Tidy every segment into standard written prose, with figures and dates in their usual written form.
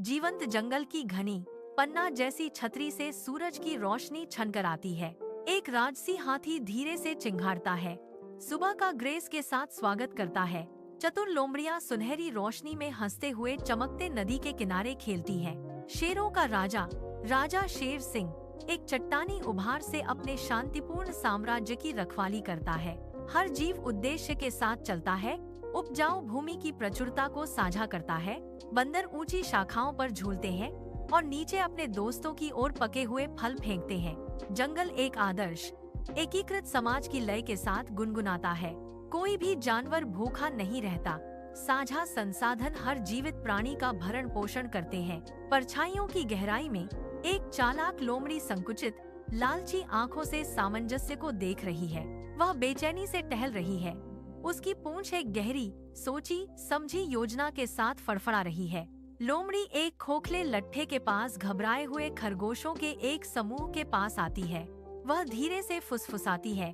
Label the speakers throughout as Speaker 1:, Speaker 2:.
Speaker 1: जीवंत जंगल की घनी पन्ना जैसी छतरी से सूरज की रोशनी छनकर आती है। एक राजसी हाथी धीरे से चिंघाड़ता है, सुबह का ग्रेस के साथ स्वागत करता है। चतुर लोमड़ियां सुनहरी रोशनी में हंसते हुए चमकते नदी के किनारे खेलती हैं। शेरों का राजा राजा शेर सिंह एक चट्टानी उभार से अपने शांतिपूर्ण साम्राज्य की रखवाली करता है। हर जीव उद्देश्य के साथ चलता है, उपजाऊ भूमि की प्रचुरता को साझा करता है। बंदर ऊंची शाखाओं पर झूलते हैं और नीचे अपने दोस्तों की ओर पके हुए फल फेंकते हैं। जंगल एक आदर्श एकीकृत समाज की लय के साथ गुनगुनाता है। कोई भी जानवर भूखा नहीं रहता। साझा संसाधन हर जीवित प्राणी का भरण पोषण करते हैं। परछाइयों की गहराई में एक चालाक लोमड़ी संकुचित लालची आंखों से सामंजस्य को देख रही है। वह बेचैनी से टहल रही है। उसकी पूंछ एक गहरी सोची समझी योजना के साथ फड़फड़ा रही है। लोमड़ी एक खोखले लट्ठे के पास घबराए हुए खरगोशों के एक समूह के पास आती है। वह धीरे से फुसफुसाती है।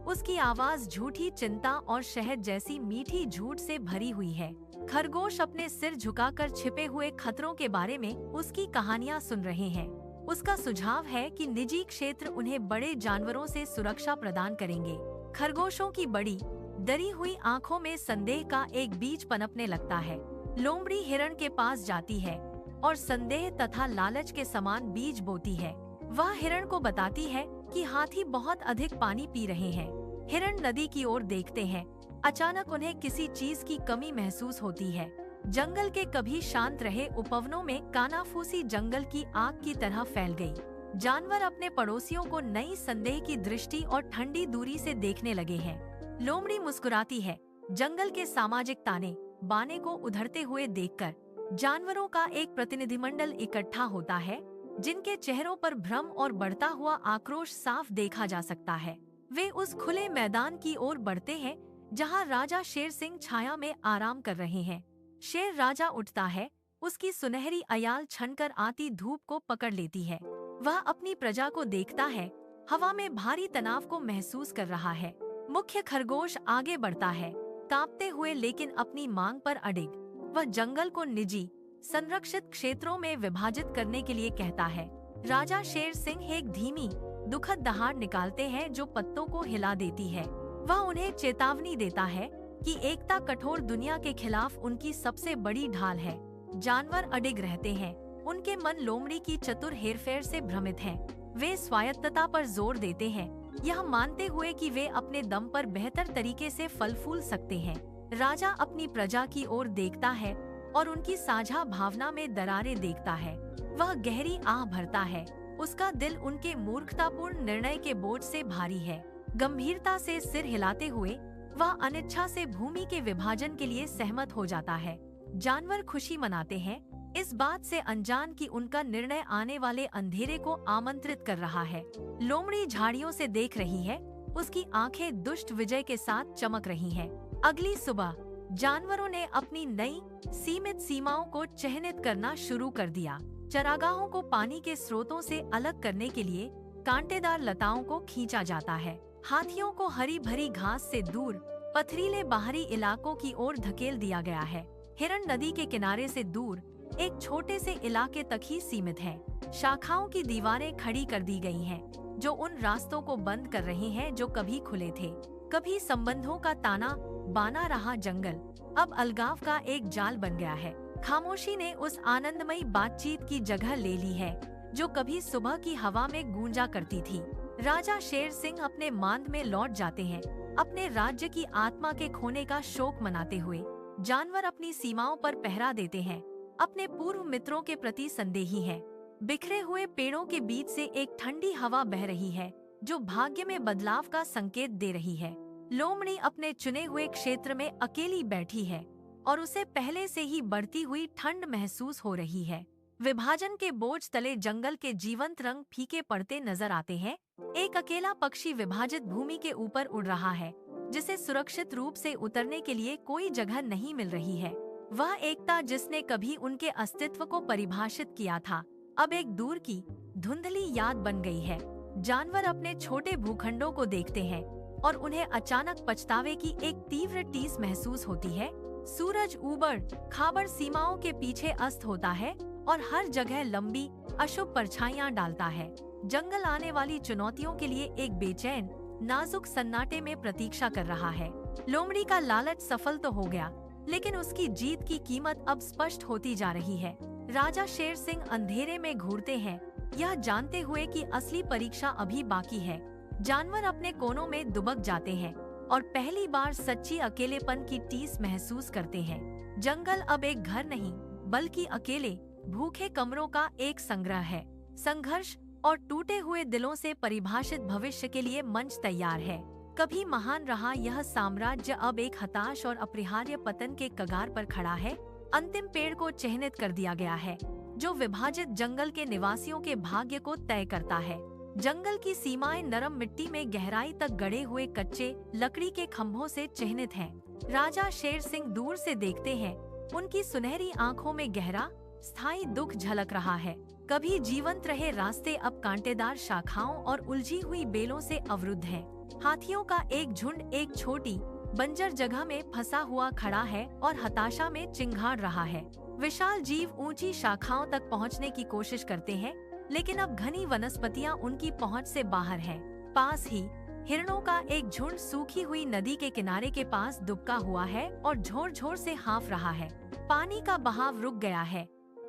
Speaker 1: उसकी आवाज झूठी चिंता और शहद जैसी मीठी झूठ से भरी हुई है। खरगोश अपने सिर झुकाकर छिपे हुए खतरों के बारे में उसकी कहानियां सुन रहे हैं। उसका सुझाव है कि निजी क्षेत्र उन्हें बड़े जानवरों से सुरक्षा प्रदान करेंगे। खरगोशों की बड़ी डरी हुई आंखों में संदेह का एक बीज पनपने लगता है। लोमड़ी हिरण के पास जाती है और संदेह तथा लालच के समान बीज बोती है। वह हिरण को बताती है कि हाथी बहुत अधिक पानी पी रहे हैं। हिरण नदी की ओर देखते हैं। अचानक उन्हें किसी चीज की कमी महसूस होती है। जंगल के कभी शांत रहे उपवनों में कानाफूसी जंगल की आग की तरह फैल गई। जानवर अपने पड़ोसियों को नई संदेह की दृष्टि और ठंडी दूरी से देखने लगे हैं। लोमड़ी मुस्कुराती है। जंगल के सामाजिक ताने बाने को उधरते हुए देखकर जानवरों का एक प्रतिनिधिमंडल इकट्ठा होता है, जिनके चेहरों पर भ्रम और बढ़ता हुआ आक्रोश साफ देखा जा सकता है। वे उस खुले मैदान की ओर बढ़ते हैं जहां राजा शेर सिंह छाया में आराम कर रहे हैं। शेर राजा उठता है। उसकी सुनहरी अयाल छनकर आती धूप को पकड़ लेती है। वह अपनी प्रजा को देखता है, हवा में भारी तनाव को महसूस कर रहा है। मुख्य खरगोश आगे बढ़ता है, कांपते हुए लेकिन अपनी मांग पर अडिग। वह जंगल को निजी संरक्षित क्षेत्रों में विभाजित करने के लिए कहता है। राजा शेर सिंह एक धीमी दुखद दहाड़ निकालते हैं जो पत्तों को हिला देती है। वह उन्हें चेतावनी देता है कि एकता कठोर दुनिया के खिलाफ उनकी सबसे बड़ी ढाल है। जानवर अडिग रहते हैं। उनके मन लोमड़ी की चतुर हेरफेर से भ्रमित हैं। वे स्वायत्तता पर जोर देते हैं, यह मानते हुए कि वे अपने दम पर बेहतर तरीके से फल फूल सकते हैं। राजा अपनी प्रजा की ओर देखता है और उनकी साझा भावना में दरारें देखता है। वह गहरी आह भरता है। उसका दिल उनके मूर्खतापूर्ण निर्णय के बोझ से भारी है। गंभीरता से सिर हिलाते हुए वह अनिच्छा से भूमि के विभाजन के लिए सहमत हो जाता है। जानवर खुशी मनाते हैं, इस बात से अनजान कि उनका निर्णय आने वाले अंधेरे को आमंत्रित कर रहा है। लोमड़ी झाड़ियों से देख रही है। उसकी आंखें दुष्ट विजय के साथ चमक रही हैं। अगली सुबह जानवरों ने अपनी नई सीमित सीमाओं को चिह्नित करना शुरू कर दिया। चरागाहों को पानी के स्रोतों से अलग करने के लिए कांटेदार लताओं को खींचा जाता है। हाथियों को हरी भरी घास से दूर पथरीले बाहरी इलाकों की ओर धकेल दिया गया है। हिरण नदी के किनारे से दूर एक छोटे से इलाके तक ही सीमित है। शाखाओं की दीवारें खड़ी कर दी गई हैं, जो उन रास्तों को बंद कर रहे हैं जो कभी खुले थे। कभी संबंधों का ताना बाना रहा जंगल अब अलगाव का एक जाल बन गया है। खामोशी ने उस आनंदमयी बातचीत की जगह ले ली है जो कभी सुबह की हवा में गूंजा करती थी। राजा शेर सिंह अपने मांद में लौट जाते हैं, अपने राज्य की आत्मा के खोने का शोक मनाते हुए। जानवर अपनी सीमाओं पर पहरा देते हैं, अपने पूर्व मित्रों के प्रति संदेही हैं। बिखरे हुए पेड़ों के बीच से एक ठंडी हवा बह रही है जो भाग्य में बदलाव का संकेत दे रही है। लोमड़ी अपने चुने हुए क्षेत्र में अकेली बैठी है और उसे पहले से ही बढ़ती हुई ठंड महसूस हो रही है। विभाजन के बोझ तले जंगल के जीवंत रंग फीके पड़ते नजर आते हैं। एक अकेला पक्षी विभाजित भूमि के ऊपर उड़ रहा है, जिसे सुरक्षित रूप से उतरने के लिए कोई जगह नहीं मिल रही है। वह एकता जिसने कभी उनके अस्तित्व को परिभाषित किया था, अब एक दूर की धुंधली याद बन गई है। जानवर अपने छोटे भूखंडों को देखते हैं और उन्हें अचानक पछतावे की एक तीव्र टीस महसूस होती है। सूरज ऊबड़ खाबड़ सीमाओं के पीछे अस्त होता है और हर जगह लंबी अशुभ परछाइयां डालता है। जंगल आने वाली चुनौतियों के लिए एक बेचैन नाजुक सन्नाटे में प्रतीक्षा कर रहा है। लोमड़ी का लालच सफल तो हो गया, लेकिन उसकी जीत की कीमत अब स्पष्ट होती जा रही है। राजा शेर सिंह अंधेरे में घूरते हैं, यह जानते हुए कि असली परीक्षा अभी बाकी है। जानवर अपने कोनों में दुबक जाते हैं और पहली बार सच्ची अकेलेपन की टीस महसूस करते हैं। जंगल अब एक घर नहीं, बल्कि अकेले भूखे कमरों का एक संग्रह है। संघर्ष और टूटे हुए दिलों से परिभाषित भविष्य के लिए मंच तैयार है। कभी महान रहा यह साम्राज्य अब एक हताश और अपरिहार्य पतन के कगार पर खड़ा है। अंतिम पेड़ को चिन्हित कर दिया गया है, जो विभाजित जंगल के निवासियों के भाग्य को तय करता है। जंगल की सीमाएं नरम मिट्टी में गहराई तक गड़े हुए कच्चे लकड़ी के खंभों से चिन्हित हैं। राजा शेर सिंह दूर से देखते हैं, उनकी सुनहरी आंखों में गहरा स्थायी दुख झलक रहा है। कभी जीवंत रहे रास्ते अब कांटेदार शाखाओं और उलझी हुई बेलों से अवरुद्ध हैं। हाथियों का एक झुंड एक छोटी बंजर जगह में फंसा हुआ खड़ा है और हताशा में चिंगाड़ रहा है। विशाल जीव ऊंची शाखाओं तक पहुंचने की कोशिश करते हैं, लेकिन अब घनी वनस्पतियां उनकी पहुंच से बाहर हैं। पास ही हिरणों का एक झुंड सूखी हुई नदी के किनारे के पास दुबका हुआ है और झोर-झोर से हाँफ रहा है। पानी का बहाव रुक गया है,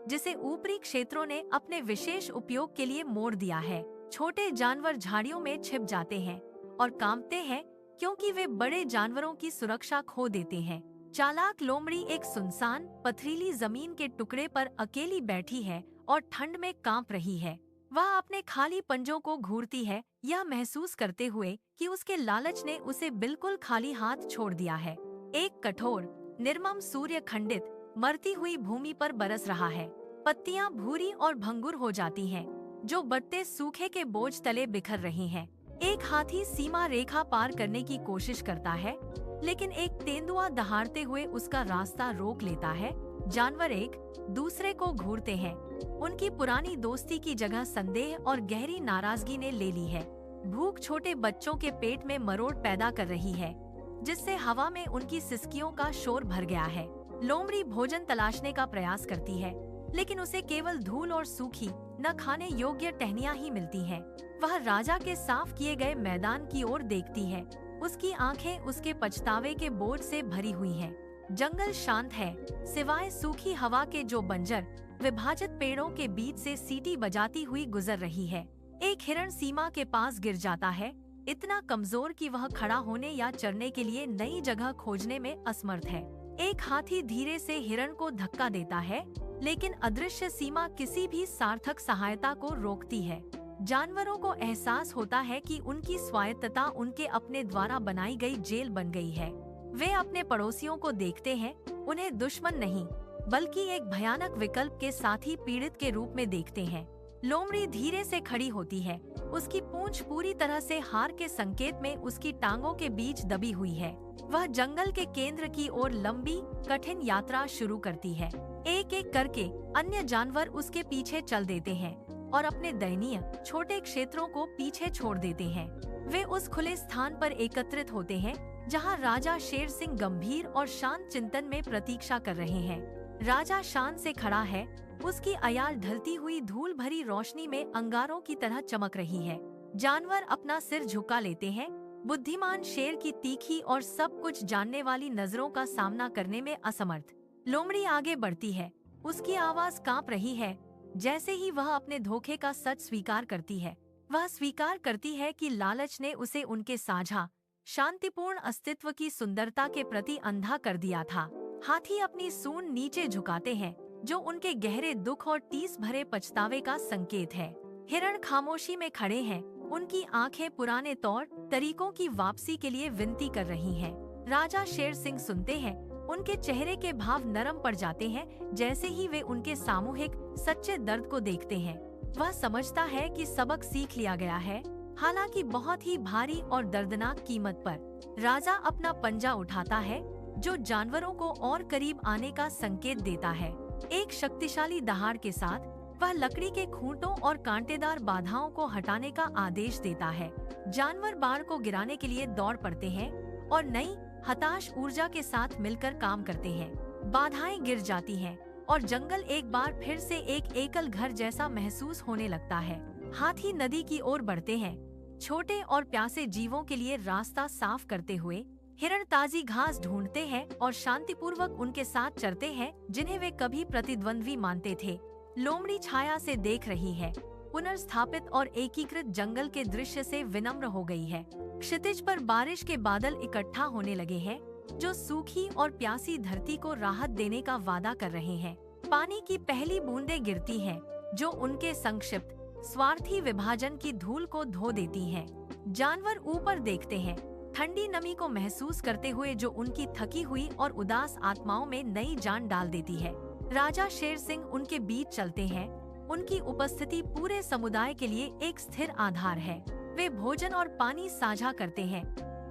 Speaker 1: जिसे ऊपरी क्षेत्रों ने अपने विशेष उपयोग के लिए मोड़ दिया है। छोटे जानवर झाड़ियों में छिप जाते हैं और कांपते हैं, क्योंकि वे बड़े जानवरों की सुरक्षा खो देते हैं। चालाक लोमड़ी एक सुनसान पथरीली जमीन के टुकड़े पर अकेली बैठी है और ठंड में कांप रही है। वह अपने खाली पंजों को घूरती है, यह महसूस करते हुए कि उसके लालच ने उसे बिल्कुल खाली हाथ छोड़ दिया है। एक कठोर निर्मम सूर्य खंडित मरती हुई भूमि पर बरस रहा है। पत्तियां भूरी और भंगुर हो जाती हैं, जो बढ़ते सूखे के बोझ तले बिखर रही हैं। एक हाथी सीमा रेखा पार करने की कोशिश करता है, लेकिन एक तेंदुआ दहाड़ते हुए उसका रास्ता रोक लेता है। जानवर एक दूसरे को घूरते हैं। उनकी पुरानी दोस्ती की जगह संदेह और गहरी नाराजगी ने ले ली है। भूख छोटे बच्चों के पेट में मरोड़ पैदा कर रही है, जिससे हवा में उनकी सिसकियों का शोर भर गया है। लोमड़ी भोजन तलाशने का प्रयास करती है, लेकिन उसे केवल धूल और सूखी न खाने योग्य टहनियां ही मिलती हैं। वह राजा के साफ किए गए मैदान की ओर देखती है। उसकी आंखें उसके पछतावे के बोझ से भरी हुई हैं। जंगल शांत है, सिवाय सूखी हवा के जो बंजर विभाजित पेड़ों के बीच से सीटी बजाती हुई गुजर रही है। एक हिरण सीमा के पास गिर जाता है, इतना कमजोर कि वह खड़ा होने या चरने के लिए नई जगह खोजने में असमर्थ है। एक हाथी धीरे से हिरण को धक्का देता है, लेकिन अदृश्य सीमा किसी भी सार्थक सहायता को रोकती है। जानवरों को एहसास होता है कि उनकी स्वायत्तता उनके अपने द्वारा बनाई गई जेल बन गई है। वे अपने पड़ोसियों को देखते हैं, उन्हें दुश्मन नहीं, बल्कि एक भयानक विकल्प के साथी पीड़ित के रूप में देखते हैं। लोमड़ी धीरे से खड़ी होती है, उसकी पूंछ पूरी तरह से हार के संकेत में उसकी टांगों के बीच दबी हुई है। वह जंगल के केंद्र की ओर लंबी कठिन यात्रा शुरू करती है। एक एक करके अन्य जानवर उसके पीछे चल देते हैं और अपने दयनीय छोटे क्षेत्रों को पीछे छोड़ देते हैं। वे उस खुले स्थान पर एकत्रित होते हैं जहां राजा शेर सिंह गंभीर और शांत चिंतन में प्रतीक्षा कर रहे हैं। राजा शान से खड़ा है, उसकी अयाल ढलती हुई धूल भरी रोशनी में अंगारों की तरह चमक रही है। जानवर अपना सिर झुका लेते हैं, बुद्धिमान शेर की तीखी और सब कुछ जानने वाली नजरों का सामना करने में असमर्थ। लोमड़ी आगे बढ़ती है, उसकी आवाज कांप रही है। जैसे ही वह अपने धोखे का सच स्वीकार करती है, वह स्वीकार करती है कि लालच ने उसे उनके साझा शांतिपूर्ण अस्तित्व की सुंदरता के प्रति अंधा कर दिया था। हाथी अपनी सूंड नीचे झुकाते हैं, जो उनके गहरे दुख और टीस भरे पछतावे का संकेत है। हिरण खामोशी में खड़े हैं, उनकी आंखें पुराने तौर तरीकों की वापसी के लिए विनती कर रही हैं। राजा शेर सिंह सुनते हैं, उनके चेहरे के भाव नरम पड़ जाते हैं जैसे ही वे उनके सामूहिक सच्चे दर्द को देखते हैं। वह समझता है कि सबक सीख लिया गया है, हालांकि बहुत ही भारी और दर्दनाक कीमत पर। राजा अपना पंजा उठाता है, जो जानवरों को और करीब आने का संकेत देता है। एक शक्तिशाली दहाड़ के साथ वह लकड़ी के खूंटों और कांटेदार बाधाओं को हटाने का आदेश देता है। जानवर बाड़ को गिराने के लिए दौड़ पड़ते हैं और नई हताश ऊर्जा के साथ मिलकर काम करते हैं। बाधाएं गिर जाती हैं, और जंगल एक बार फिर से एक एकल घर जैसा महसूस होने लगता है। हाथी नदी की ओर बढ़ते हैं, छोटे और प्यासे जीवों के लिए रास्ता साफ करते हुए। हिरण ताजी घास ढूंढते हैं और शांतिपूर्वक उनके साथ चरते हैं, जिन्हें वे कभी प्रतिद्वंद्वी मानते थे। लोमड़ी छाया से देख रही है, पुनर्स्थापित और एकीकृत जंगल के दृश्य से विनम्र हो गई है। क्षितिज पर बारिश के बादल इकट्ठा होने लगे हैं, जो सूखी और प्यासी धरती को राहत देने का वादा कर रहे हैं। पानी की पहली बूंदें गिरती हैं, जो उनके संक्षिप्त स्वार्थी विभाजन की धूल को धो देती हैं। जानवर ऊपर देखते हैं, ठंडी नमी को महसूस करते हुए, जो उनकी थकी हुई और उदास आत्माओं में नई जान डाल देती है। राजा शेर सिंह उनके बीच चलते हैं। उनकी उपस्थिति पूरे समुदाय के लिए एक स्थिर आधार है। वे भोजन और पानी साझा करते हैं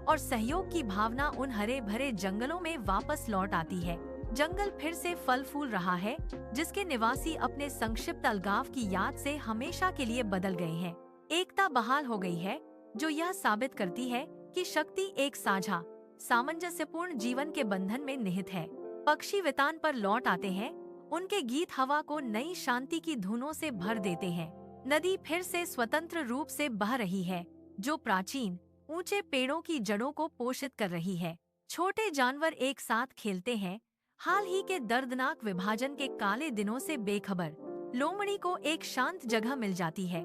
Speaker 1: और सहयोग की भावना उन हरे भरे जंगलों में वापस लौट आती है। जंगल फिर से फल फूल रहा है, जिसके निवासी अपने संक्षिप्त अलगाव की याद से हमेशा के लिए बदल गए हैं। एकता बहाल हो गई है, जो यह साबित करती है कि शक्ति एक साझा, सामंजस्यपूर्ण जीवन के बंधन में निहित है। पक्षी वितान पर लौट आते हैं, उनके गीत हवा को नई शांति की धुनों से भर देते हैं। नदी फिर से स्वतंत्र रूप से बह रही है, जो प्राचीन ऊंचे पेड़ों की जड़ों को पोषित कर रही है। छोटे जानवर एक साथ खेलते हैं, हाल ही के दर्दनाक विभाजन के काले दिनों से बेखबर। लोमड़ी को एक शांत जगह मिल जाती है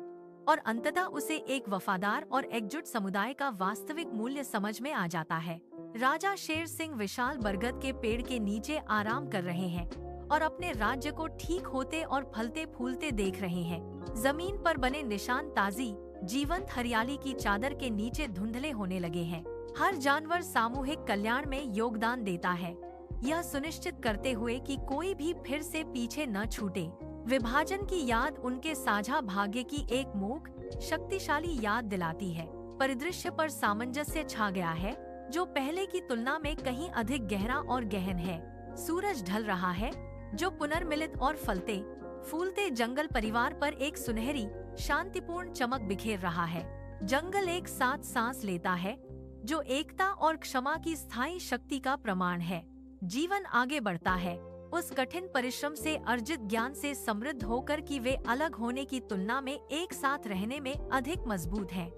Speaker 1: और अंततः उसे एक वफादार और एकजुट समुदाय का वास्तविक मूल्य समझ में आ जाता है। राजा शेर सिंह विशाल बरगद के पेड़ के नीचे आराम कर रहे हैं और अपने राज्य को ठीक होते और फलते फूलते देख रहे हैं। जमीन पर बने निशान ताजी जीवंत हरियाली की चादर के नीचे धुंधले होने लगे हैं। हर जानवर सामूहिक कल्याण में योगदान देता है, यह सुनिश्चित करते हुए कि कोई भी फिर से पीछे न छूटे। विभाजन की याद उनके साझा भाग्य की एक मूक शक्तिशाली याद दिलाती है। परिदृश्य पर सामंजस्य छा गया है, जो पहले की तुलना में कहीं अधिक गहरा और गहन है। सूरज ढल रहा है, जो पुनर्मिलित और फलते फूलते जंगल परिवार पर एक सुनहरी शांतिपूर्ण चमक बिखेर रहा है। जंगल एक साथ सांस लेता है, जो एकता और क्षमा की स्थायी शक्ति का प्रमाण है। जीवन आगे बढ़ता है, उस कठिन परिश्रम से अर्जित ज्ञान से समृद्ध होकर कि वे अलग होने की तुलना में एक साथ रहने में अधिक मजबूत हैं।